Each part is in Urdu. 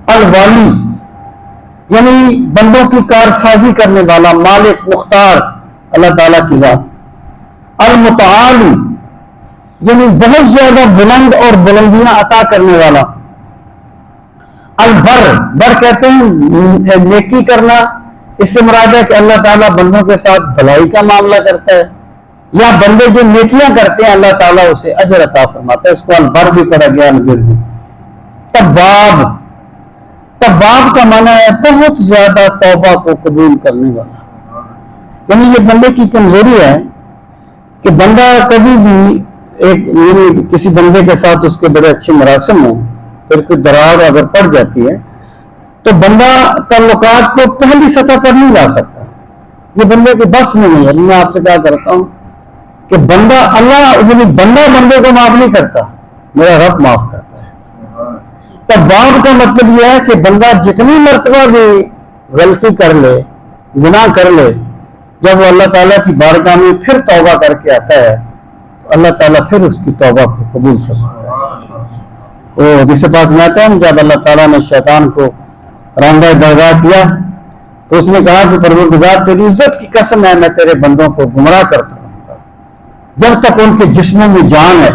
الوالی یعنی بندوں کی کارسازی کرنے والا، مالک مختار اللہ تعالیٰ کی ذات، المتعالی یعنی بہت زیادہ بلند اور بلندیاں عطا کرنے والا، البر بر کہتے ہیں نیکی کرنا، اس سے مراد ہے کہ اللہ تعالیٰ بندوں کے ساتھ بھلائی کا معاملہ کرتا ہے، یا بندے جو نیکیاں کرتے ہیں اللہ تعالیٰ اسے اجر عطا فرماتا ہے، اس کو البر بھی پڑھا گیا البر بھی۔ تواب، تواب کا معنی ہے بہت زیادہ توبہ کو قبول کرنے والا، یعنی یہ بندے کی کمزوری ہے کہ بندہ کبھی بھی یعنی کسی بندے کے ساتھ اس کے بڑے اچھے مراسم ہوں، پھر کوئی دراڑ اگر پڑ جاتی ہے تو بندہ تعلقات کو پہلی سطح پر نہیں لا سکتا، یہ بندے کے بس میں نہیں ہے۔ میں آپ سے کہا کرتا ہوں کہ بندہ اللہ یعنی بندہ بندے کو معاف نہیں کرتا، میرا رب معاف کرتا ہے۔ تواب کا مطلب یہ ہے کہ بندہ جتنی مرتبہ بھی غلطی کر لے، گناہ کر لے، جب وہ اللہ تعالیٰ کی بارگاہ میں پھر توبہ کر کے آتا ہے تو اللہ تعالیٰ پھر اس کی توبہ کو قبول فرماتا ہے۔ وہ جسے پاک میں آتا ہے جب اللہ تعالیٰ نے شیطان کو راندہ درگاہ کیا تو اس نے کہا کہ پروردگار تیری عزت کی قسم ہے میں تیرے بندوں کو گمراہ کرتا ہوں جب تک ان کے جسموں میں جان ہے،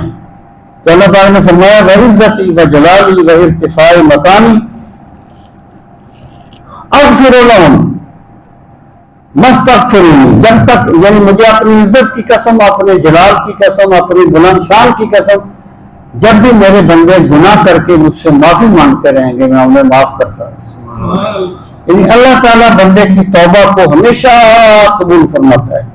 تو اللہ تعالیٰ نے فرمایا وَعِزَّتِي وَجَلَالِي وَارْتِفَاعِ مَقَامِي اغفر لهم مستغفرین، جب تک یعنی مجھے اپنی عزت کی قسم، اپنے جلال کی قسم، اپنی بلند شان کی قسم، جب بھی میرے بندے گناہ کر کے مجھ سے معافی مانگتے رہیں گے میں انہیں معاف کرتا ہوں۔ یعنی اللہ تعالیٰ بندے کی توبہ کو ہمیشہ قبول فرماتا ہے۔